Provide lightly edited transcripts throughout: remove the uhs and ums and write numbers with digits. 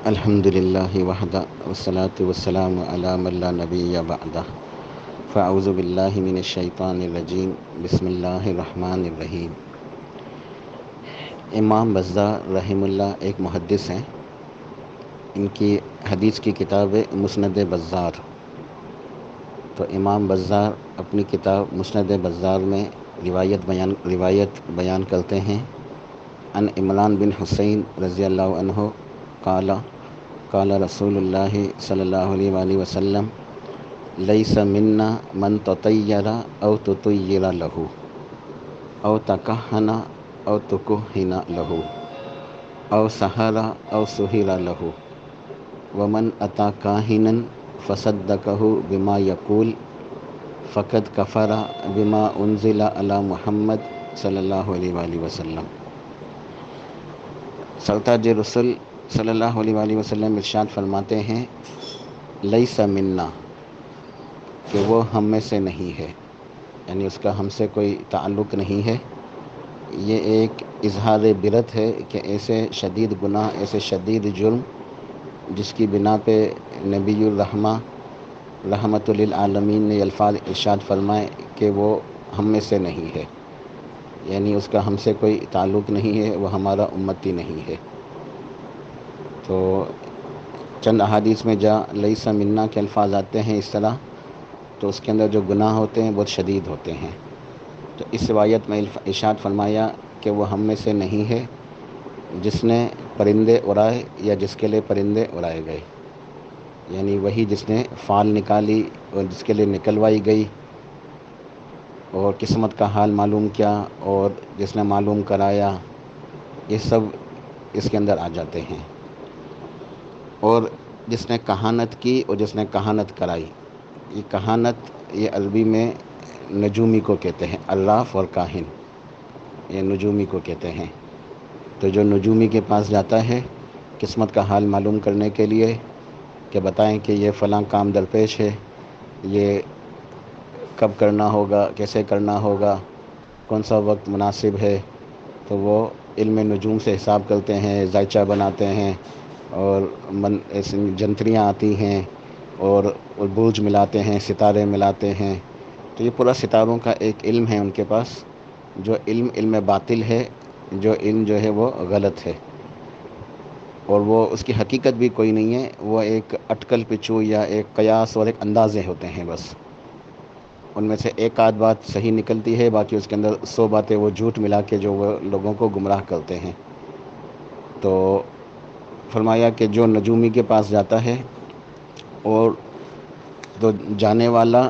الحمدللہ وحدہ والصلاة والسلام علی من لا نبی بعدہ فاعوذ باللہ من الشیطان الرجیم بسم اللہ الرحمن الرحیم۔ امام بزار رحمہ اللہ ایک محدث ہیں۔ ان کی حدیث کی کتاب ہے مسند بزار۔ تو امام بزار اپنی کتاب مسند بزار میں روایت بیان کرتے ہیں۔ ان عمران بن حسین رضی اللہ عنہ قال رسول اللہ صلی اللہ علیہ وآلہ وسلم لیس منا من تطیر او تطیر لہ او تکہن او تکہن لہ او سحر او سحر لہ ومن اتی کاہنا فصدقہ بما یقول فقد کفر بما انزل علی محمد صلی اللہ علیہ وآلہ وسلم۔ سرتاج رسول صلی اللہ علیہ وآلہ وسلم ارشاد فرماتے ہیں لیس منا، کہ وہ ہم میں سے نہیں ہے، یعنی اس کا ہم سے کوئی تعلق نہیں ہے۔ یہ ایک اظہار برت ہے کہ ایسے شدید گناہ، ایسے شدید جرم جس کی بنا پہ نبی الرحمہ رحمت للعالمین نے الفاظ ارشاد فرمائے کہ وہ ہم میں سے نہیں ہے، یعنی اس کا ہم سے کوئی تعلق نہیں ہے، وہ ہمارا امتی نہیں ہے۔ تو چند احادیث میں لیس منا کے الفاظ آتے ہیں اس طرح، تو اس کے اندر جو گناہ ہوتے ہیں بہت شدید ہوتے ہیں۔ تو اس روایت میں ارشاد فرمایا کہ وہ ہم میں سے نہیں ہے جس نے پرندے اڑائے یا جس کے لیے پرندے اڑائے گئے، یعنی وہی جس نے فال نکالی اور جس کے لیے نکلوائی گئی اور قسمت کا حال معلوم کیا اور جس نے معلوم کرایا، یہ سب اس کے اندر آ جاتے ہیں۔ اور جس نے کہانت کی اور جس نے کہانت کرائی، یہ کہانت یہ عربی میں نجومی کو کہتے ہیں، عراف اور کاہن یہ نجومی کو کہتے ہیں۔ تو جو نجومی کے پاس جاتا ہے قسمت کا حال معلوم کرنے کے لیے کہ بتائیں کہ یہ فلاں کام درپیش ہے، یہ کب کرنا ہوگا، کیسے کرنا ہوگا، کون سا وقت مناسب ہے، تو وہ علم نجوم سے حساب کرتے ہیں، ذائچہ بناتے ہیں اور جنتریاں آتی ہیں اور برج ملاتے ہیں، ستارے ملاتے ہیں۔ تو یہ پورا ستاروں کا ایک علم ہے ان کے پاس، جو علم باطل ہے، جو علم جو ہے وہ غلط ہے، اور وہ اس کی حقیقت بھی کوئی نہیں ہے، وہ ایک اٹکل پچو یا ایک قیاس اور ایک اندازے ہوتے ہیں بس۔ ان میں سے ایک آدھ بات صحیح نکلتی ہے، باقی اس کے اندر 100 باتیں وہ جھوٹ ملا کے جو وہ لوگوں کو گمراہ کرتے ہیں۔ تو فرمایا کہ جو نجومی کے پاس جاتا ہے اور تو جانے والا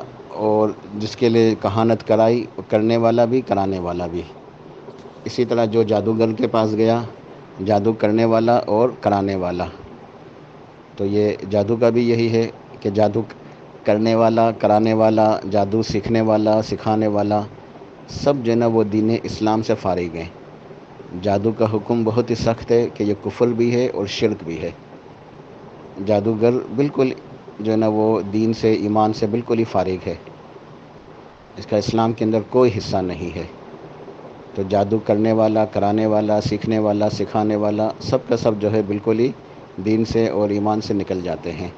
اور جس کے لیے کہانت کرائی، کرنے والا بھی کرانے والا بھی، اسی طرح جو جادوگر کے پاس گیا، جادو کرنے والا اور کرانے والا، تو یہ جادو کا بھی یہی ہے کہ جادو کرنے والا، کرانے والا، جادو سیکھنے والا، سکھانے والا، سب جو ہے نا وہ دین اسلام سے فارغ ہیں۔ جادو کا حکم بہت ہی سخت ہے کہ یہ کفر بھی ہے اور شرک بھی ہے۔ جادوگر بالکل جو ہے نا وہ دین سے، ایمان سے بالکل ہی فارغ ہے، اس کا اسلام کے اندر کوئی حصہ نہیں ہے۔ تو جادو کرنے والا، کرانے والا، سیکھنے والا، سکھانے والا، سب کا سب جو ہے بالکل ہی دین سے اور ایمان سے نکل جاتے ہیں۔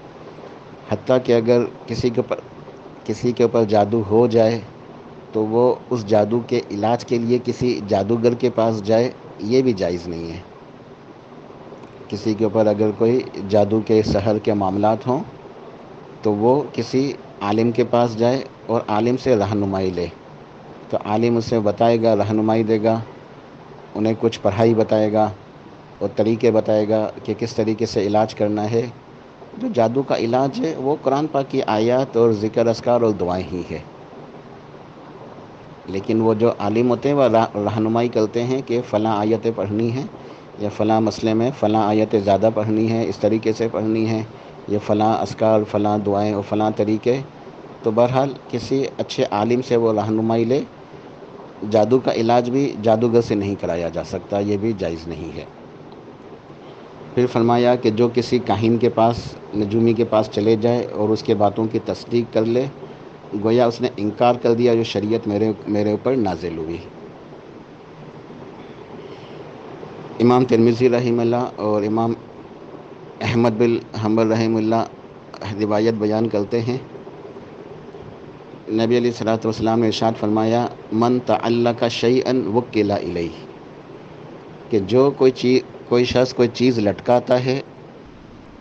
حتیٰ کہ اگر کسی کے اوپر جادو ہو جائے تو وہ اس جادو کے علاج کے لیے کسی جادوگر کے پاس جائے، یہ بھی جائز نہیں ہے۔ کسی کے اوپر اگر کوئی جادو کے سحر کے معاملات ہوں تو وہ کسی عالم کے پاس جائے اور عالم سے رہنمائی لے، تو عالم اسے بتائے گا، رہنمائی دے گا، انہیں کچھ پڑھائی بتائے گا اور طریقے بتائے گا کہ کس طریقے سے علاج کرنا ہے۔ جو جادو کا علاج ہے وہ قرآن پاک کی آیات اور ذکر اذکار اور دعائیں ہی ہے، لیکن وہ جو عالم ہوتے ہیں وہ رہنمائی کرتے ہیں کہ فلاں آیتیں پڑھنی ہیں، یا فلاں مسئلے میں فلاں آیتیں زیادہ پڑھنی ہیں، اس طریقے سے پڑھنی ہیں، یہ فلاں اذکار، فلاں دعائیں اور فلاں طریقے۔ تو بہرحال کسی اچھے عالم سے وہ رہنمائی لے۔ جادو کا علاج بھی جادوگر سے نہیں کرایا جا سکتا، یہ بھی جائز نہیں ہے۔ پھر فرمایا کہ جو کسی کاہن کے پاس، نجومی کے پاس چلے جائے اور اس کے باتوں کی تصدیق کر لے، گویا اس نے انکار کر دیا جو شریعت میرے اوپر نازل ہوئی۔ امام ترمذی رحمہ اللہ اور امام احمد بن حنبل رحمہ اللہ روایت بیان کرتے ہیں، نبی علیہ الصلوۃ والسلام نے ارشاد فرمایا، من تعلق شیئا وکل الیہ، کہ جو کوئی شخص کوئی چیز لٹکاتا ہے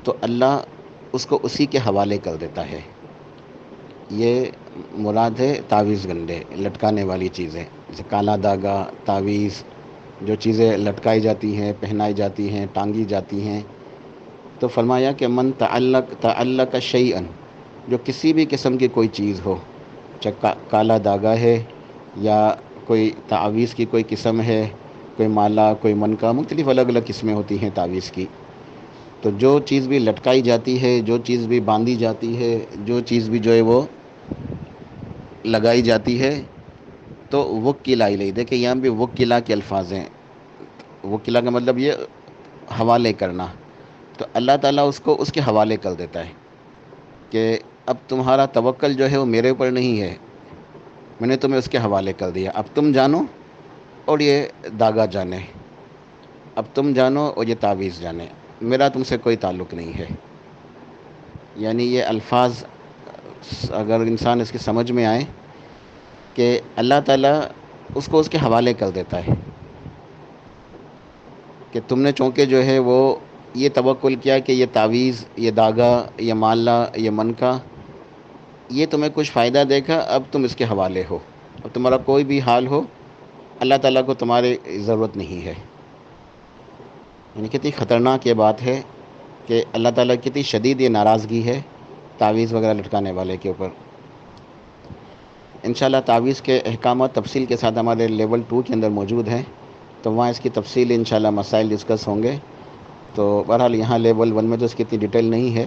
تو اللہ اس کو اسی کے حوالے کر دیتا ہے۔ یہ مراد ہے تعویذ گنڈے، لٹکانے والی چیزیں، جیسے کالا داغا، تعویذ، جو چیزیں لٹکائی جاتی ہیں، پہنائی جاتی ہیں، ٹانگی جاتی ہیں۔ تو فرمایا کہ من تعلق شیئا، جو کسی بھی قسم کی کوئی چیز ہو، چاہے کالا داغا ہے یا کوئی تعویذ کی کوئی قسم ہے، کوئی مالا، کوئی منکا، مختلف الگ الگ قسمیں ہوتی ہیں تعویذ کی۔ تو جو چیز بھی لٹکائی جاتی ہے، جو چیز بھی باندھی جاتی ہے، جو چیز بھی جو ہے وہ لگائی جاتی ہے، تو وکلا الیہ، دیکھیں یہاں بھی وکلا کے الفاظ ہیں۔ وکلا کا مطلب یہ حوالے کرنا، تو اللہ تعالیٰ اس کو اس کے حوالے کر دیتا ہے کہ اب تمہارا توکل جو ہے وہ میرے اوپر نہیں ہے، میں نے تمہیں اس کے حوالے کر دیا، اب تم جانو اور یہ داغا جانے، اب تم جانو اور یہ تعویذ جانے، میرا تم سے کوئی تعلق نہیں ہے۔ یعنی یہ الفاظ اگر انسان اس کی سمجھ میں آئے کہ اللہ تعالیٰ اس کو اس کے حوالے کر دیتا ہے کہ تم نے چونکہ جو ہے وہ یہ توکل کیا کہ یہ تعویذ، یہ داغا، یہ مالا، یہ منکا، یہ تمہیں کچھ فائدہ دے گا، اب تم اس کے حوالے ہو، اب تمہارا کوئی بھی حال ہو، اللہ تعالیٰ کو تمہاری ضرورت نہیں ہے۔ یعنی کتنی خطرناک یہ بات ہے کہ اللہ تعالیٰ کی کتنی شدید یہ ناراضگی ہے تعویذ وغیرہ لٹکانے والے کے اوپر۔ انشاءاللہ تعویذ کے احکامات تفصیل کے ساتھ ہمارے لیول 2 کے اندر موجود ہیں، تو وہاں اس کی تفصیل انشاءاللہ مسائل ڈسکس ہوں گے۔ تو بہرحال یہاں لیول 1 میں تو اس کی اتنی ڈیٹیل نہیں ہے،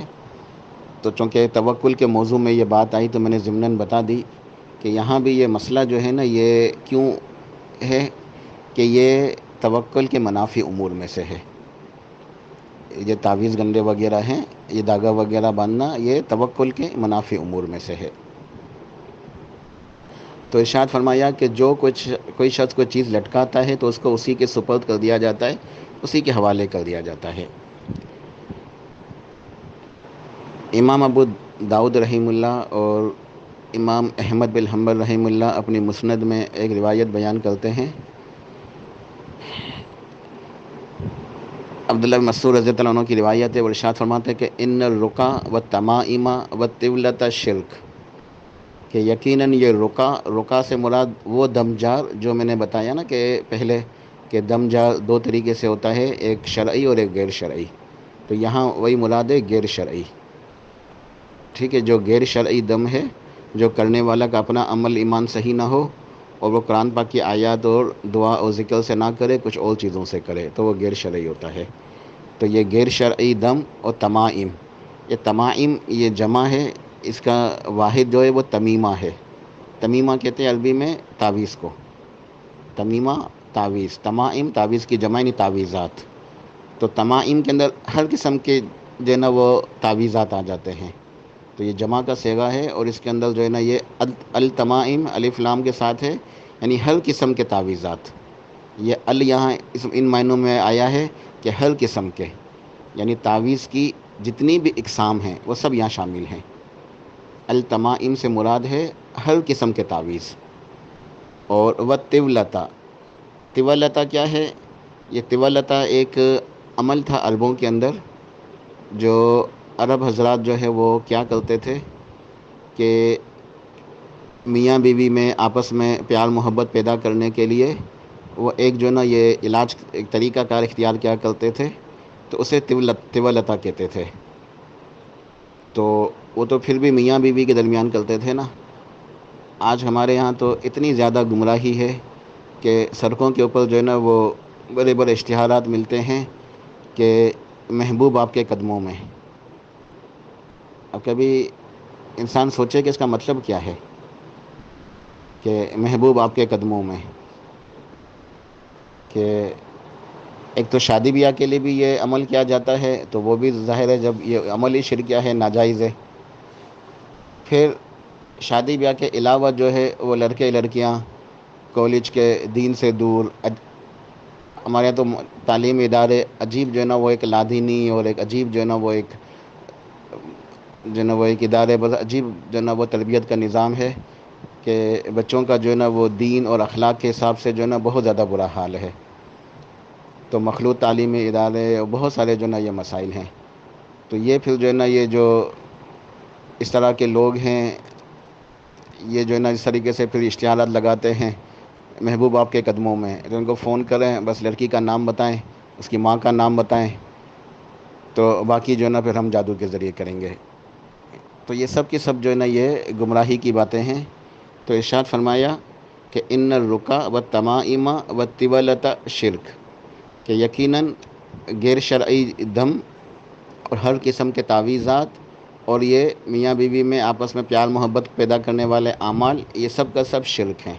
تو چونکہ توکل کے موضوع میں یہ بات آئی تو میں نے ضمناً بتا دی کہ یہاں بھی یہ مسئلہ جو ہے نا، یہ کیوں ہے کہ یہ توکل کے منافی امور میں سے ہے۔ یہ تعویذ گنڈے وغیرہ ہیں، یہ داغا وغیرہ باندھنا، یہ توکل کے منافی امور میں سے ہے۔ تو ارشاد فرمایا کہ جو کوئی شخص کوئی چیز لٹکاتا ہے تو اس کو اسی کے سپرد کر دیا جاتا ہے، اسی کے حوالے کر دیا جاتا ہے۔ امام ابو داؤد رحمہ اللہ اور امام احمد بن حنبل رحمہ اللہ اپنی مسند میں ایک روایت بیان کرتے ہیں، عبداللہ بن مسعود رضی اللہ عنہ کی روایت ہے، وہ ارشاد فرماتے ہیں کہ ان الرقا والتمائم والطولۃ شرک، کہ یقیناً یہ رقا سے مراد وہ دمجار جو میں نے بتایا نا کہ پہلے، کہ دمجار دو طریقے سے ہوتا ہے، ایک شرعی اور ایک غیر شرعی، تو یہاں وہی مراد ہے غیر شرعی۔ ٹھیک ہے، جو غیر شرعی دم ہے، جو کرنے والا کا اپنا عمل ایمان صحیح نہ ہو اور وہ قرآن پاک کی آیات اور دعا اور ذکر سے نہ کرے، کچھ اور چیزوں سے کرے، تو وہ غیر شرعی ہوتا ہے۔ تو یہ غیر شرعی دم اور تمائم، یہ تمائم یہ جمع ہے، اس کا واحد جو ہے وہ تمیمہ ہے۔ تمیمہ کہتے ہیں عربی میں تعویذ کو، تمیمہ تعویذ، تمائم تعویذ کی جمع یعنی تعویذات۔ تو تمائم کے اندر ہر قسم کے جو ہے نا وہ تعویذات آ جاتے ہیں، تو یہ جمع کا صیغہ ہے، اور اس کے اندر جو ہے نا یہ التمائم الف لام کے ساتھ ہے، یعنی ہر قسم کے تعویذات۔ یہ یہاں ان معنوں میں آیا ہے کہ ہر قسم کے، یعنی تعویذ کی جتنی بھی اقسام ہیں وہ سب یہاں شامل ہیں۔ التمائم سے مراد ہے ہر قسم کے تعویذ۔ اور طولتا، طولتا کیا ہے؟ یہ طولتا ایک عمل تھا عربوں کے اندر، جو عرب حضرات جو ہے وہ کیا کرتے تھے کہ میاں بیوی میں آپس میں پیار محبت پیدا کرنے کے لیے وہ ایک جو نا یہ علاج، ایک طریقہ کار اختیار کیا کرتے تھے، تو اسے طولتا کہتے تھے۔ تو وہ تو پھر بھی میاں بیوی کے درمیان کرتے تھے نا۔ آج ہمارے یہاں تو اتنی زیادہ گمراہی ہے کہ سڑکوں کے اوپر جو ہے نا وہ بڑے بڑے اشتہارات ملتے ہیں کہ محبوب آپ کے قدموں میں۔ اب کبھی انسان سوچے کہ اس کا مطلب کیا ہے کہ محبوب آپ کے قدموں میں، کہ ایک تو شادی بیاہ کے لیے بھی یہ عمل کیا جاتا ہے، تو وہ بھی ظاہر ہے جب یہ عمل ہی شرکیہ ہے، ناجائز ہے۔ پھر شادی بیاہ کے علاوہ جو ہے وہ لڑکے لڑکیاں کالج کے دین سے دور، ہمارے یہاں تو تعلیمی ادارے عجیب جو ہے نا وہ ایک لادینی اور ایک عجیب جو ہے نا وہ ایک جو ہے نا وہ ایک ادارے بس عجیب جو ہے نا وہ تربیت کا نظام ہے کہ بچوں کا جو ہے نا وہ دین اور اخلاق کے حساب سے جو ہے نا بہت زیادہ برا حال ہے. تو مخلوط تعلیمی ادارے اور بہت سارے جو ہے نا یہ مسائل ہیں. تو یہ پھر جو ہے نا یہ جو اس طرح کے لوگ ہیں یہ جو ہے نا اس طریقے سے پھر اشتہارات لگاتے ہیں محبوب آپ کے قدموں میں. تو ان کو فون کریں بس لڑکی کا نام بتائیں اس کی ماں کا نام بتائیں تو باقی جو ہے نا پھر ہم جادو کے ذریعے کریں گے. تو یہ سب کی سب جو ہے نا یہ گمراہی کی باتیں ہیں. تو ارشاد فرمایا کہ ان الرقا و تمائم و طولۃ شرک، کہ یقیناً غیر شرعی دم اور ہر قسم کے تعویذات اور یہ میاں بیوی میں آپس میں پیار محبت پیدا کرنے والے اعمال یہ سب کا سب شرک ہیں.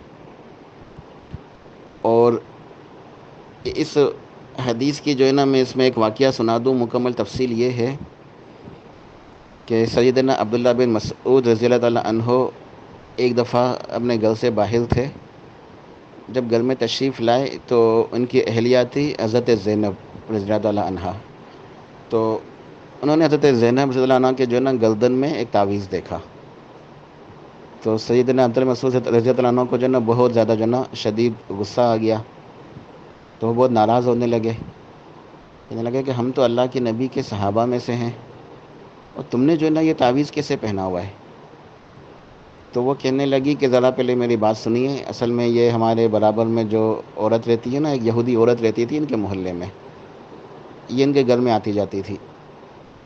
اور اس حدیث کی جو ہے نا میں اس میں ایک واقعہ سنا دوں. مکمل تفصیل یہ ہے کہ سیدنا عبداللہ بن مسعود رضی اللہ تعالیٰ عنہ ایک دفعہ اپنے گھر سے باہر تھے. جب گھر میں تشریف لائے تو ان کی اہلیہ تھی حضرت زینب رضی اللہ تعالیٰ عنہا. تو انہوں نے حضرت زینب رضی اللہ عنہ کے جو ہے نا گردن میں ایک تعویذ دیکھا. تو سیدنا عبداللہ مسعود رضی اللہ عنہ کو جو ہے نا بہت زیادہ جو ہے نا شدید غصہ آ گیا. تو وہ بہت ناراض ہونے لگے. کہنے لگے کہ ہم تو اللہ کے نبی کے صحابہ میں سے ہیں اور تم نے جو ہے نا یہ تعویذ کیسے پہنا ہوا ہے. تو وہ کہنے لگی کہ ذرا پہلے میری بات سنیے. اصل میں یہ ہمارے برابر میں جو عورت رہتی ہے نا ایک یہودی عورت رہتی تھی ان کے محلے میں، یہ ان کے گھر میں آتی جاتی تھی.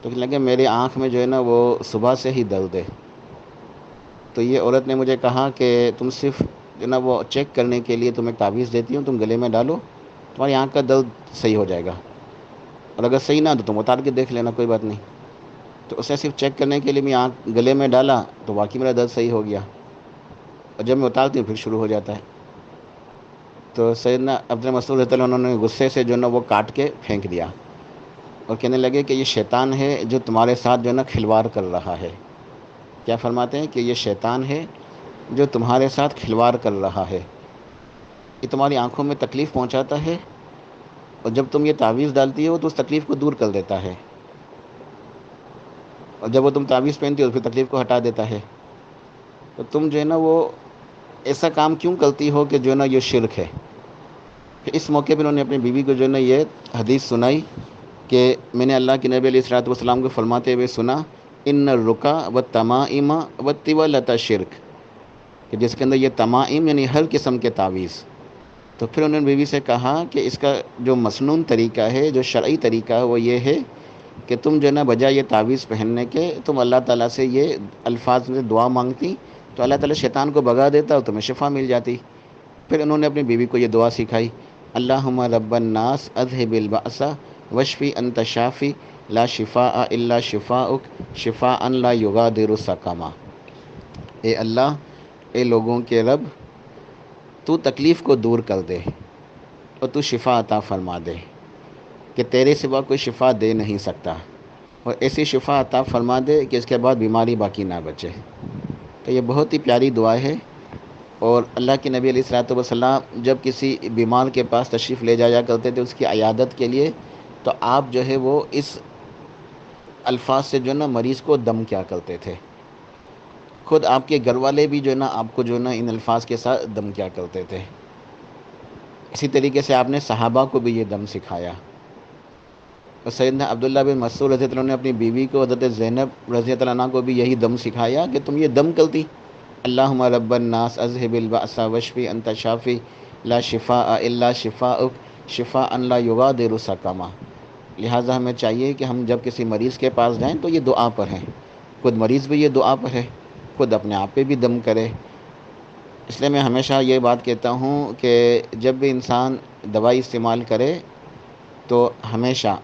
تو کہنے لگے میری آنکھ میں جو ہے نا وہ صبح سے ہی درد ہے. تو یہ عورت نے مجھے کہا کہ تم صرف جو نا وہ چیک کرنے کے لیے تم ایک تعویذ دیتی ہوں، تم گلے میں ڈالو تمہاری آنکھ کا درد صحیح ہو جائے گا، اور اگر صحیح نہ تو تم اتار کے دیکھ لینا کوئی بات نہیں. تو اسے صرف چیک کرنے کے لیے میں آنکھ گلے میں ڈالا تو واقعی میرا درد صحیح ہو گیا، اور جب میں اتارتی ہوں پھر شروع ہو جاتا ہے. تو سیدنا عبداللہ مسعود رضی اللہ عنہ انہوں نے غصے سے جو ہے نا وہ کاٹ کے پھینک دیا اور کہنے لگے کہ یہ شیطان ہے جو تمہارے ساتھ جو ہے نا کھلواڑ کر رہا ہے. کیا فرماتے ہیں کہ یہ شیطان ہے جو تمہارے ساتھ کھلواڑ کر رہا ہے، یہ تمہاری آنکھوں میں تکلیف پہنچاتا ہے اور جب تم یہ تعویذ ڈالتی ہو تو اس تکلیف کو دور کر دیتا ہے، اور جب وہ تم تعویذ پہنتی ہو تو پھر تکلیف کو ہٹا دیتا ہے. تو تم جو ہے نا وہ ایسا کام کیوں کرتی ہو کہ جو ہے نا یہ شرک ہے. پھر اس موقع پہ انہوں نے اپنی بیوی کو جو ہے نا یہ حدیث سنائی کہ میں نے اللہ کے نبی علیہ الصلوۃ والسلام کو فرماتے ہوئے سنا ان الرقا و تمائم و طولۃ شرک، کہ جس کے اندر یہ تمائم یعنی ہر قسم کے تعویذ. تو پھر انہوں نے بیوی سے کہا کہ اس کا جو مسنون طریقہ ہے جو شرعی طریقہ ہے وہ یہ ہے کہ تم جو ہے نا بجائے یہ تعویذ پہننے کے تم اللہ تعالیٰ سے یہ الفاظ میں دعا مانگتی تو اللہ تعالیٰ شیطان کو بھگا دیتا اور تمہیں شفا مل جاتی. پھر انہوں نے اپنی بیوی کو یہ دعا سکھائی اللہم رب الناس اذھب البأس واشفی انت شافی لا شفاء الا شفاءک شفاء لا یغادر سقما. اے اللہ، اے لوگوں کے رب، تو تکلیف کو دور کر دے اور تو شفا عطا فرما دے کہ تیرے سوا کوئی شفا دے نہیں سکتا، اور ایسی شفا عطا فرما دے کہ اس کے بعد بیماری باقی نہ بچے. تو یہ بہت ہی پیاری دعا ہے. اور اللہ کے نبی علیہ الصلوۃ والسلام جب کسی بیمار کے پاس تشریف لے جایا کرتے تھے اس کی عیادت کے لیے تو آپ جو ہے وہ اس الفاظ سے جو ہے نا مریض کو دم کیا کرتے تھے. خود آپ کے گھر والے بھی جو ہے نا آپ کو جو ہے نا ان الفاظ کے ساتھ دم کیا کرتے تھے. اسی طریقے سے آپ نے صحابہ کو بھی یہ دم سکھایا. اور سیدنا عبداللہ بن مسعود رضی اللہ عنہ نے اپنی بیوی کو حضرت زینب رضی اللہ عنہ کو بھی یہی دم سکھایا کہ تم یہ دم کرتی اللہم رب الناس اذھب البأس واشفی انت شافی لا شفاء الا شفاءک شفاء لا یغادر سقما. لہٰذا ہمیں چاہیے کہ ہم جب کسی مریض کے پاس جائیں تو یہ دعا پڑھیں. خود مریض بھی یہ دعا پڑھے، خود اپنے آپ پہ بھی دم کرے. اس لیے میں ہمیشہ یہ بات کہتا ہوں کہ جب بھی انسان دوائی استعمال کرے تو ہمیشہ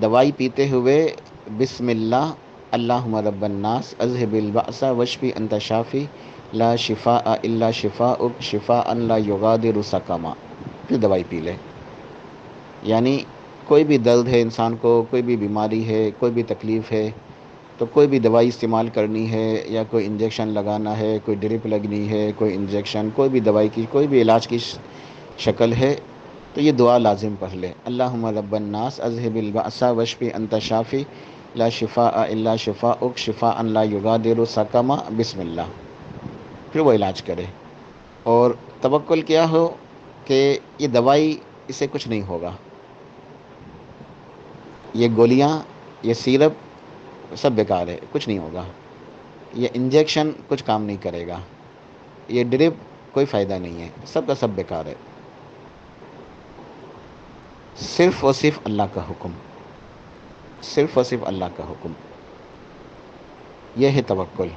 دوائی پیتے ہوئے بسم اللہ اللہم رب الناس اذھب البأس واشفی انت شافی لا شفاء الا شفاءک شفاء لا یغادر سقما پھر دوائی پی لے. یعنی کوئی بھی درد ہے انسان کو، کوئی بھی بیماری ہے، کوئی بھی تکلیف ہے تو کوئی بھی دوائی استعمال کرنی ہے یا کوئی انجیکشن لگانا ہے، کوئی ڈرپ لگنی ہے، کوئی انجیکشن، کوئی بھی دوائی کی کوئی بھی علاج کی شکل ہے تو یہ دعا لازم پڑھ لے، اللہم رب الناس اذہب البأس واشف انت شافی لا شفاء الا شفاءک شفاء لا یغادر سقما، بسم اللہ، پھر وہ علاج کرے۔ اور توکل کیا ہو کہ یہ دوائی، اس سے کچھ نہیں ہوگا، یہ گولیاں، یہ سیرپ سب بیکار ہے، کچھ نہیں ہوگا، یہ انجیکشن کچھ کام نہیں کرے گا، یہ ڈرپ کوئی فائدہ نہیں ہے، سب کا سب بیکار ہے، صرف اور صرف اللہ کا حکم، صرف اور صرف اللہ کا حکم، یہ ہے توکل۔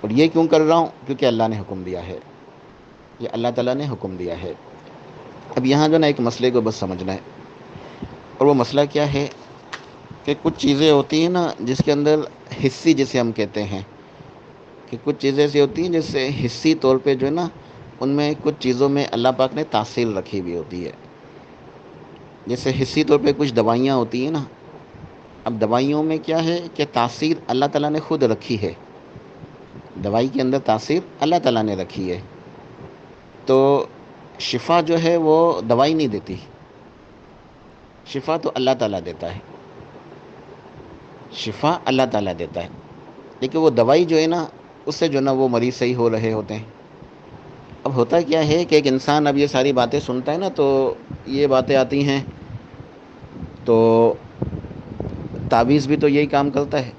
اور یہ کیوں کر رہا ہوں؟ کیونکہ اللہ نے حکم دیا ہے، یہ اللہ تعالیٰ نے حکم دیا ہے۔ اب یہاں جو نا ایک مسئلے کو بس سمجھنا ہے، اور وہ مسئلہ کیا ہے کہ کچھ چیزیں ہوتی ہیں نا جس کے اندر حصی، جسے ہم کہتے ہیں کہ کچھ چیزیں ایسی ہوتی ہیں جس سے حصی طور پہ جو ہے نا ان میں کچھ چیزوں میں اللہ پاک نے تاثیر رکھی ہوئی ہوتی ہے۔ جیسے حصی طور پہ کچھ دوائیاں ہوتی ہیں نا، اب دوائیوں میں کیا ہے کہ تاثیر اللہ تعالیٰ نے خود رکھی ہے، دوائی کے اندر تاثیر اللہ تعالیٰ نے رکھی ہے۔ تو شفا جو ہے وہ دوائی نہیں دیتی، شفا تو اللہ تعالیٰ دیتا ہے، شفا اللہ تعالیٰ دیتا ہے، لیکن وہ دوائی جو ہے نا اس سے جو نا وہ مریض صحیح ہو رہے ہوتے ہیں۔ اب ہوتا کیا ہے کہ ایک انسان اب یہ ساری باتیں سنتا ہے نا تو یہ باتیں آتی ہیں، تو تعویذ بھی تو یہی کام کرتا ہے،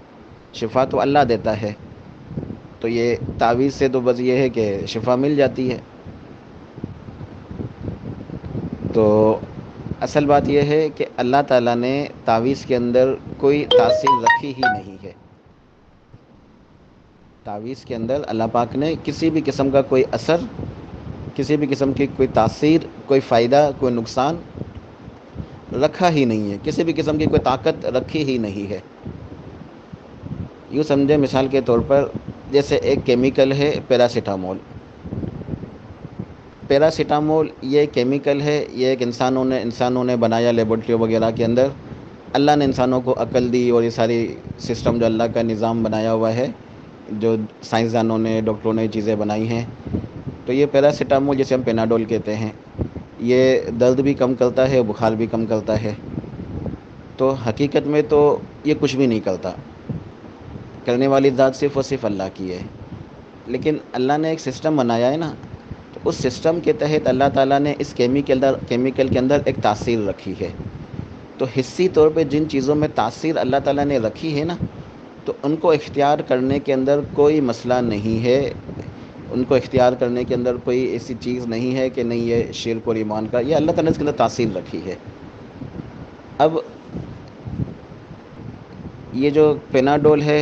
شفا تو اللہ دیتا ہے، تو یہ تعویذ سے تو بس یہ ہے کہ شفا مل جاتی ہے۔ تو اصل بات یہ ہے کہ اللہ تعالیٰ نے تعویذ کے اندر کوئی تاثیر رکھی ہی نہیں ہے، تعویذ کے اندر اللہ پاک نے کسی بھی قسم کا کوئی اثر، کسی بھی قسم کی کوئی تاثیر، کوئی فائدہ، کوئی نقصان رکھا ہی نہیں ہے، کسی بھی قسم کی کوئی طاقت رکھی ہی نہیں ہے۔ یوں سمجھے مثال کے طور پر جیسے ایک کیمیکل ہے پیراسیٹامول، پیراسیٹامول یہ کیمیکل ہے، یہ ایک انسانوں نے بنایا لیبارٹریوں وغیرہ کے اندر، اللہ نے انسانوں کو عقل دی، اور یہ ساری سسٹم جو اللہ کا نظام بنایا ہوا ہے، جو سائنسدانوں نے، ڈاکٹروں نے چیزیں بنائی ہیں، تو یہ پیراسیٹامول جسے ہم پیناڈول کہتے ہیں، یہ درد بھی کم کرتا ہے، بخار بھی کم کرتا ہے۔ تو حقیقت میں تو یہ کچھ بھی نہیں کرتا، کرنے والی ذات صرف اور صرف اللہ کی ہے، لیکن اللہ نے ایک سسٹم بنایا ہے نا، تو اس سسٹم کے تحت اللہ تعالیٰ نے اس کیمیکل کے اندر ایک تاثیر رکھی ہے۔ تو حصی طور پہ جن چیزوں میں تاثیر اللہ تعالیٰ نے رکھی ہے نا، تو ان کو اختیار کرنے کے اندر کوئی مسئلہ نہیں ہے، ان کو اختیار کرنے کے اندر کوئی ایسی چیز نہیں ہے کہ نہیں یہ شرک اور ایمان کا، یہ اللہ تعالیٰ نے اس کے اندر تاثیر رکھی ہے۔ اب یہ جو پیناڈول ہے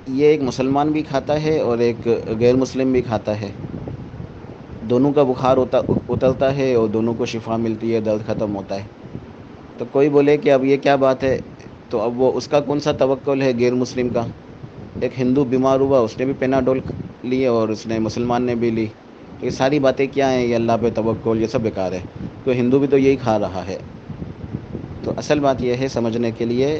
یہ ایک مسلمان بھی کھاتا ہے اور ایک غیر مسلم بھی کھاتا ہے، دونوں کا بخار اترتا ہے اور دونوں کو شفا ملتی ہے، درد ختم ہوتا ہے۔ تو کوئی بولے کہ اب یہ کیا بات ہے، تو اب وہ اس کا کون سا توکل ہے غیر مسلم کا؟ ایک ہندو بیمار ہوا، اس نے بھی پیناڈول لیے اور اس نے مسلمان نے بھی لی، یہ ساری باتیں کیا ہیں؟ یہ اللہ پہ توکل، یہ سب بیکار ہے، کیونکہ ہندو بھی تو یہی کھا رہا ہے۔ تو اصل بات یہ ہے سمجھنے کے لیے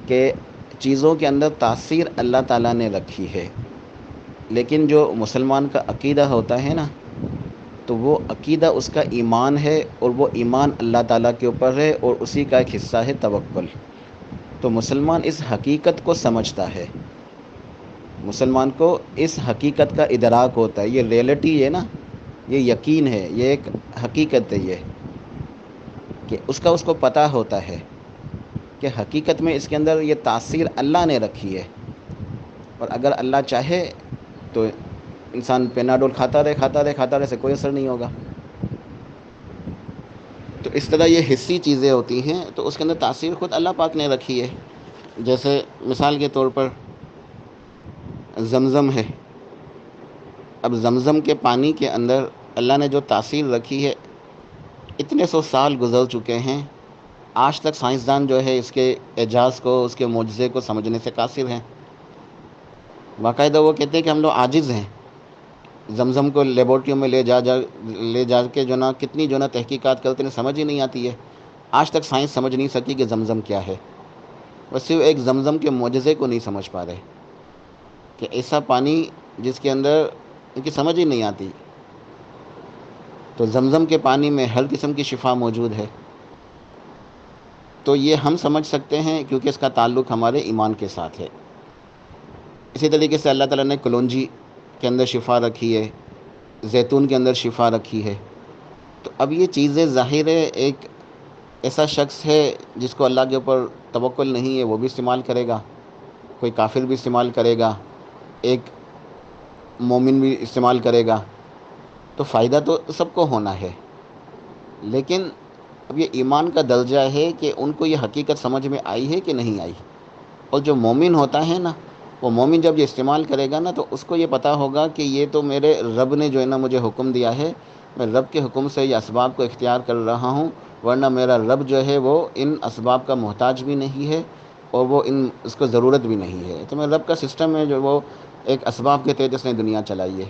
کہ چیزوں کے اندر تاثیر اللہ تعالیٰ نے رکھی ہے، لیکن جو مسلمان کا عقیدہ ہوتا ہے نا، تو وہ عقیدہ اس کا ایمان ہے، اور وہ ایمان اللہ تعالیٰ کے اوپر ہے، اور اسی کا ایک حصہ ہے توکل۔ تو مسلمان اس حقیقت کو سمجھتا ہے، مسلمان کو اس حقیقت کا ادراک ہوتا ہے، یہ ریئلٹی ہے نا، یہ یقین ہے، یہ ایک حقیقت ہے، یہ کہ اس کو پتہ ہوتا ہے کہ حقیقت میں اس کے اندر یہ تاثیر اللہ نے رکھی ہے، اور اگر اللہ چاہے تو انسان پیناڈول کھاتا رہے سے کوئی اثر نہیں ہوگا۔ تو اس طرح یہ حصی چیزیں ہوتی ہیں، تو اس کے اندر تاثیر خود اللہ پاک نے رکھی ہے۔ جیسے مثال کے طور پر زمزم ہے، اب زمزم کے پانی کے اندر اللہ نے جو تاثیر رکھی ہے، اتنے سو سال گزر چکے ہیں، آج تک سائنسدان جو ہے اس کے اعجاز کو، اس کے معجزے کو سمجھنے سے قاصر ہیں۔ باقاعدہ وہ کہتے ہیں کہ ہم لوگ عاجز ہیں، زمزم کو لیبارٹریوں میں لے جا کے جو نا کتنی جو نا تحقیقات کرتے ہیں، سمجھ ہی نہیں آتی ہے، آج تک سائنس سمجھ نہیں سکی کہ زمزم کیا ہے، بس صرف ایک زمزم کے معجزے کو نہیں سمجھ پا رہے کہ ایسا پانی جس کے اندر ان کی سمجھ ہی نہیں آتی۔ تو زمزم کے پانی میں ہر قسم کی شفا موجود ہے. تو یہ ہم سمجھ سکتے ہیں کیونکہ اس کا تعلق ہمارے ایمان کے ساتھ ہے. اسی طریقے سے اللہ تعالیٰ نے کلونجی کے اندر شفا رکھی ہے، زیتون کے اندر شفا رکھی ہے. تو اب یہ چیزیں ظاہر ہے ایک ایسا شخص ہے جس کو اللہ کے اوپر توکل نہیں ہے وہ بھی استعمال کرے گا، کوئی کافر بھی استعمال کرے گا، ایک مومن بھی استعمال کرے گا. تو فائدہ تو سب کو ہونا ہے، لیکن اب یہ ایمان کا درجہ ہے کہ ان کو یہ حقیقت سمجھ میں آئی ہے کہ نہیں آئی. اور جو مومن ہوتا ہے نا، وہ مومن جب یہ استعمال کرے گا نا تو اس کو یہ پتہ ہوگا کہ یہ تو میرے رب نے جو ہے نا مجھے حکم دیا ہے، میں رب کے حکم سے یہ اسباب کو اختیار کر رہا ہوں، ورنہ میرا رب جو ہے وہ ان اسباب کا محتاج بھی نہیں ہے اور وہ اس کو ضرورت بھی نہیں ہے. تو میرے رب کا سسٹم ہے جو وہ ایک اسباب کے تحت اس نے دنیا چلائی ہے.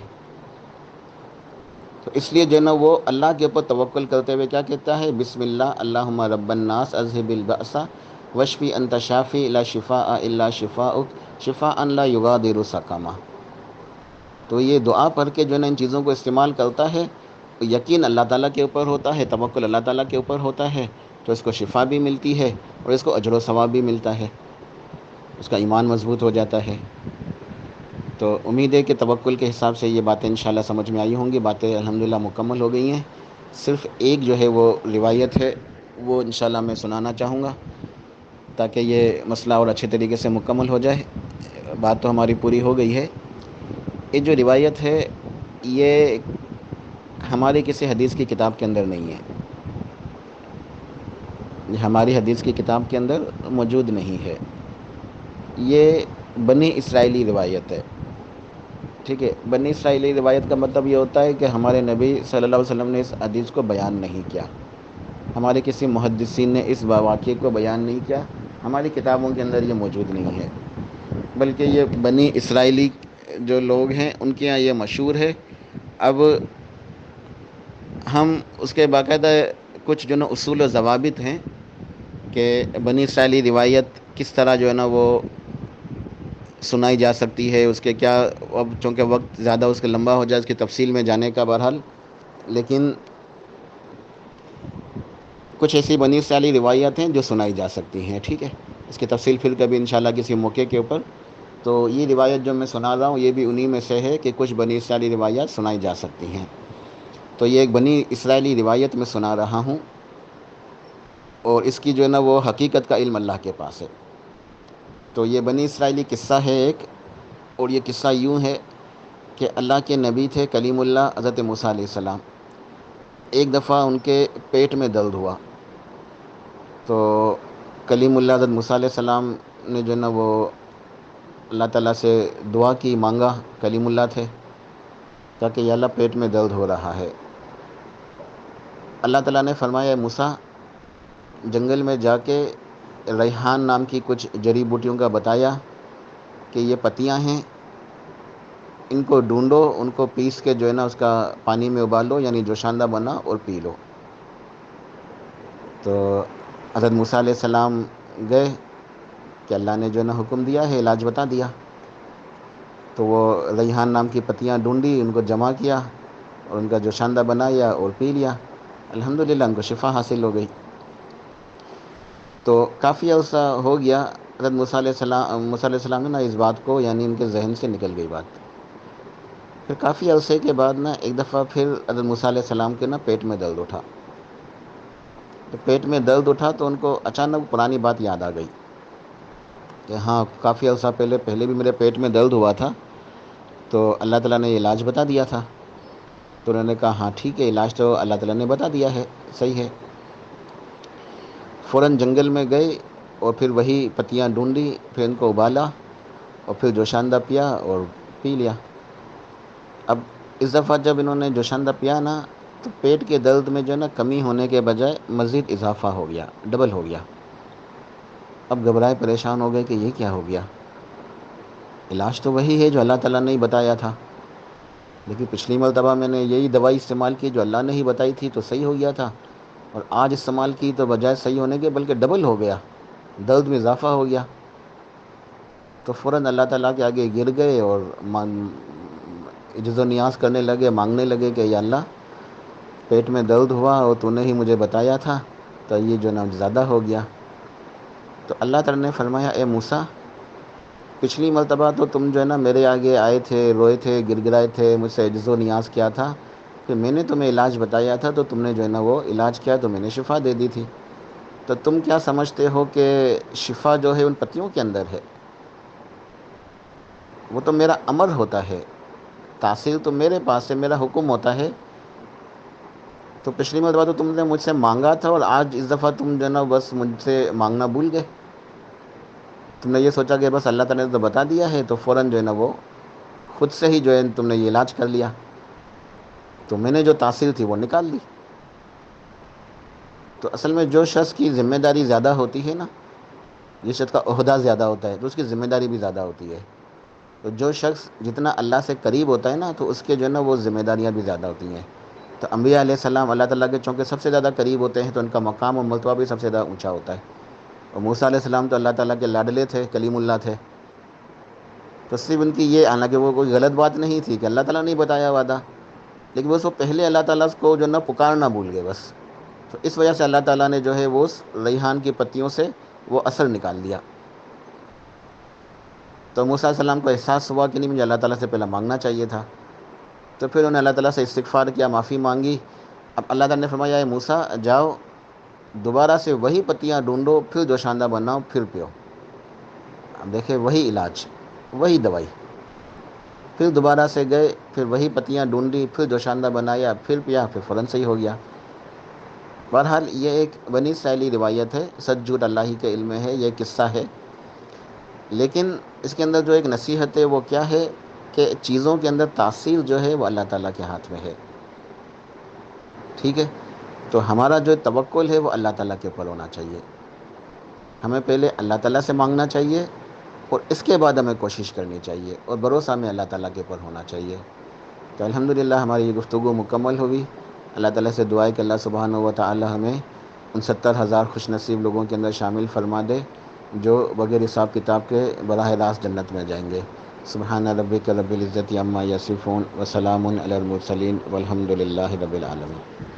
تو اس لیے جو ہے نا وہ اللہ کے اوپر توکل کرتے ہوئے کیا کہتا ہے، بسم اللہ اللہم رب الناس اذھب البأس واشفی انت شافی لا شفاء الا شفاؤک شفاء لا یغادر سقما. تو یہ دعا پڑھ کے جو ہے نا ان چیزوں کو استعمال کرتا ہے، یقین اللہ تعالیٰ کے اوپر ہوتا ہے، توکل اللہ تعالیٰ کے اوپر ہوتا ہے، تو اس کو شفا بھی ملتی ہے اور اس کو اجر و ثواب بھی ملتا ہے، اس کا ایمان مضبوط ہو جاتا ہے. تو امید ہے کہ توکل کے حساب سے یہ باتیں انشاءاللہ سمجھ میں آئی ہوں گی. باتیں الحمدللہ مکمل ہو گئی ہیں. صرف ایک جو ہے وہ روایت ہے وہ انشاءاللہ میں سنانا چاہوں گا تاکہ یہ مسئلہ اور اچھے طریقے سے مکمل ہو جائے. بات تو ہماری پوری ہو گئی ہے. یہ جو روایت ہے یہ ہماری کسی حدیث کی کتاب کے اندر نہیں ہے، یہ ہماری حدیث کی کتاب کے اندر موجود نہیں ہے. یہ بنی اسرائیلی روایت ہے. ٹھیک ہے، بنی اسرائیلی روایت کا مطلب یہ ہوتا ہے کہ ہمارے نبی صلی اللہ علیہ وسلم نے اس حدیث کو بیان نہیں کیا، ہمارے کسی محدثین نے اس واقعے کو بیان نہیں کیا، ہماری کتابوں کے اندر یہ موجود نہیں ہے، بلکہ یہ بنی اسرائیلی جو لوگ ہیں ان کے یہاں یہ مشہور ہے. اب ہم اس کے باقاعدہ کچھ جو نا اصول و ضوابط ہیں کہ بنی اسرائیلی روایت کس طرح جو ہے نا وہ سنائی جا سکتی ہے، اس کے کیا، اب چونکہ وقت زیادہ اس کے لمبا ہو جائے اس کی تفصیل میں جانے کا بہرحال، لیکن کچھ ایسی بنی اسرائیلی روایات ہیں جو سنائی جا سکتی ہیں. ٹھیک ہے، اس کی تفصیل پھر کبھی انشاءاللہ کسی موقع کے اوپر. تو یہ روایت جو میں سنا رہا ہوں یہ بھی انہی میں سے ہے کہ کچھ بنی اسرائیلی روایات سنائی جا سکتی ہیں. تو یہ ایک بنی اسرائیلی روایت میں سنا رہا ہوں اور اس کی جو ہے نا وہ حقیقت کا علم اللہ کے پاس ہے. تو یہ بنی اسرائیلی قصہ ہے ایک، اور یہ قصہ یوں ہے کہ اللہ کے نبی تھے کلیم اللہ حضرت موسیٰ علیہ السلام. ایک دفعہ ان کے پیٹ میں درد ہوا تو کلیم اللہ حضرت موسیٰ علیہ السلام نے جو ہے نا وہ اللہ تعالیٰ سے دعا کی، مانگا، کلیم اللہ تھے، تاکہ یا اللہ پیٹ میں درد ہو رہا ہے. اللہ تعالیٰ نے فرمایا موسیٰ جنگل میں جا کے ریحان نام کی کچھ جڑی بوٹیوں کا بتایا کہ یہ پتیاں ہیں، ان کو ڈھونڈو، ان کو پیس کے جو ہے نا اس کا پانی میں ابالو، یعنی جوشاندہ بنا اور پی لو. تو حضرت موسیٰ علیہ السلام گئے کہ اللہ نے جو ہے نا حکم دیا ہے، علاج بتا دیا. تو وہ ریحان نام کی پتیاں ڈھونڈی، ان کو جمع کیا اور ان کا جوشاندہ بنایا اور پی لیا. الحمدللہ ان کو شفا حاصل ہو گئی. تو کافی عرصہ ہو گیا، حضرت موسیٰ علیہ السلام نے نا اس بات کو، یعنی ان کے ذہن سے نکل گئی بات. پھر کافی عرصے کے بعد نا ایک دفعہ پھر حضرت موسیٰ علیہ السلام کے نا پیٹ میں درد اٹھا. تو پیٹ میں درد اٹھا تو ان کو اچانک پرانی بات یاد آ گئی کہ ہاں کافی عرصہ پہلے بھی میرے پیٹ میں درد ہوا تھا تو اللہ تعالیٰ نے یہ علاج بتا دیا تھا. تو انہوں نے کہا ہاں ٹھیک ہے، علاج تو اللہ تعالیٰ نے بتا دیا ہے، صحیح ہے. فوراً جنگل میں گئے اور پھر وہی پتیاں ڈھونڈی، پھر ان کو ابالا اور پھر جوشاندہ پیا اور پی لیا. اب اس دفعہ جب انہوں نے جوشاندہ پیا نا تو پیٹ کے درد میں جو ہے نا کمی ہونے کے بجائے مزید اضافہ ہو گیا، ڈبل ہو گیا. اب گھبرائے پریشان ہو گئے کہ یہ کیا ہو گیا، علاج تو وہی ہے جو اللہ تعالیٰ نے ہی بتایا تھا، لیکن پچھلی مرتبہ میں نے یہی دوائی استعمال کی جو اللہ نے ہی بتائی تھی تو صحیح ہو گیا تھا، اور آج استعمال کی تو بجائے صحیح ہونے کے بلکہ ڈبل ہو گیا، درد میں اضافہ ہو گیا. تو فوراً اللہ تعالیٰ کے آگے گر گئے اور عجز و نیاز کرنے لگے، مانگنے لگے کہ یا اللہ پیٹ میں درد ہوا اور تو نے ہی مجھے بتایا تھا، تو یہ جو نا زیادہ ہو گیا۔ تو اللہ تعالیٰ نے فرمایا اے موسیٰ، پچھلی مرتبہ تو تم جو ہے نا میرے آگے آئے تھے، روئے تھے، گر گرائے تھے، مجھ سے عجز و نیاز کیا تھا، کہ میں نے تمہیں علاج بتایا تھا تو تم نے جو ہے نا وہ علاج کیا تو میں نے شفا دے دی تھی۔ تو تم کیا سمجھتے ہو کہ شفا جو ہے ان پتیوں کے اندر ہے؟ وہ تو میرا امر ہوتا ہے، تاثیر تو میرے پاس ہے، میرا حکم ہوتا ہے۔ تو پچھلی مرتبہ تو تم نے مجھ سے مانگا تھا، اور آج اس دفعہ تم جو ہے نا بس مجھ سے مانگنا بھول گئے۔ تم نے یہ سوچا کہ بس اللہ تعالیٰ نے تو بتا دیا ہے، تو فوراً جو ہے نا وہ خود سے ہی جو ہے تم نے یہ علاج کر لیا، تو میں نے جو تاثیر تھی وہ نکال لی۔ تو اصل میں جو شخص کی ذمہ داری زیادہ ہوتی ہے نا، جس شخص کا عہدہ زیادہ ہوتا ہے تو اس کی ذمہ داری بھی زیادہ ہوتی ہے۔ تو جو شخص جتنا اللہ سے قریب ہوتا ہے نا، تو اس کے جو ہے نا وہ ذمہ داریاں بھی زیادہ ہوتی ہیں۔ تو انبیاء علیہ السلام اللہ تعالیٰ کے چونکہ سب سے زیادہ قریب ہوتے ہیں، تو ان کا مقام و مرتبہ بھی سب سے زیادہ اونچا ہوتا ہے۔ اور موسیٰ علیہ السلام تو اللہ تعالیٰ کے لاڈلے تھے، کلیم اللہ تھے۔ تو صرف ان کی یہ، حالانکہ وہ کوئی غلط بات نہیں تھی کہ اللہ تعالیٰ نے بتایا وعدہ، لیکن بس وہ پہلے اللہ تعالیٰ کو جو نا پکارنا بھول گئے بس۔ تو اس وجہ سے اللہ تعالیٰ نے جو ہے وہ اس ریحان کی پتیوں سے وہ اثر نکال دیا۔ تو موسیٰ علیہ السلام کو احساس ہوا کہ نہیں، مجھے اللہ تعالیٰ سے پہلے مانگنا چاہیے تھا۔ تو پھر انہوں نے اللہ تعالیٰ سے استغفار کیا، معافی مانگی۔ اب اللہ تعالیٰ نے فرمایا اے موسیٰ جاؤ، دوبارہ سے وہی پتیاں ڈھونڈو، پھر جوشاندہ بناؤ، پھر پیو۔ اب دیکھیں وہی علاج، وہی دوائی۔ پھر دوبارہ سے گئے، پھر وہی پتیاں ڈھونڈی، پھر جوشاندہ بنایا، پھر پیا، پھر فوراً صحیح ہو گیا۔ بہرحال یہ ایک بنی اسرائیلی روایت ہے، سچ جھوٹ اللہ ہی کے علم میں ہے، یہ قصہ ہے، لیکن اس کے اندر جو ایک نصیحت ہے وہ کیا ہے کہ چیزوں کے اندر تاثیر جو ہے وہ اللہ تعالیٰ کے ہاتھ میں ہے، ٹھیک ہے؟ تو ہمارا جو توکل ہے وہ اللہ تعالیٰ کے اوپر ہونا چاہیے۔ ہمیں پہلے اللہ تعالیٰ سے مانگنا چاہیے، اور اس کے بعد ہمیں کوشش کرنی چاہیے، اور بھروسہ ہمیں اللہ تعالیٰ کے اوپر ہونا چاہیے۔ تو الحمدللہ ہماری یہ گفتگو مکمل ہوئی۔ اللہ تعالیٰ سے دعا ہے کہ اللہ سبحانہ و تعالیٰ ہمیں ان 70,000 خوش نصیب لوگوں کے اندر شامل فرما دے جو بغیر حساب کتاب کے براہ راست جنت میں جائیں گے۔ سبحان ربک رب العزت عما یصفون وسلام علی المرسلین والحمد للہ رب العالمین۔